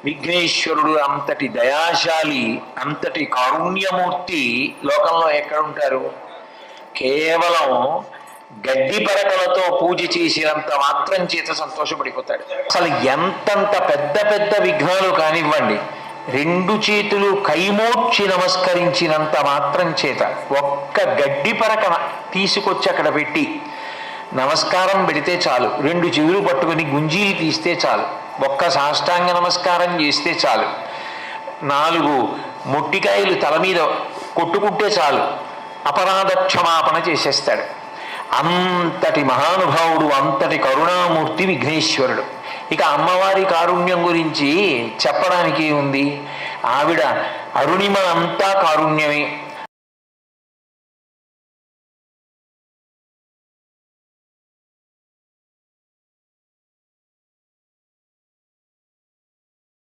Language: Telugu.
విఘ్నేశ్వరుడు అంతటి దయాశాలి, అంతటి కారుణ్యమూర్తి లోకంలో ఎక్కడ ఉంటారు? కేవలం గడ్డి పరకలతో పూజ చేసినంత మాత్రం చేత సంతోషపడిపోతాడు. అసలు ఎంతంత పెద్ద పెద్ద విఘ్నాలు కానివ్వండి, రెండు చేతులు కైమోడ్చి నమస్కరించినంత మాత్రం చేత ఒక్క గడ్డి పరక తీసుకొచ్చి అక్కడ పెట్టి నమస్కారం పెడితే చాలు, రెండు చెవులు పట్టుకుని గుంజీలు తీస్తే చాలు, ఒక్క సాష్టాంగ నమస్కారం చేస్తే చాలు, 4 మొట్టికాయలు తల మీద కొట్టుకుంటే చాలు, అపరాధ క్షమాపణ చేసేస్తాడు. అంతటి మహానుభావుడు, అంతటి కరుణామూర్తి విఘ్నేశ్వరుడు. ఇక అమ్మవారి కారుణ్యం గురించి చెప్పడానికి ఉంది. ఆవిడ అరుణిమ అంతా కారుణ్యమే.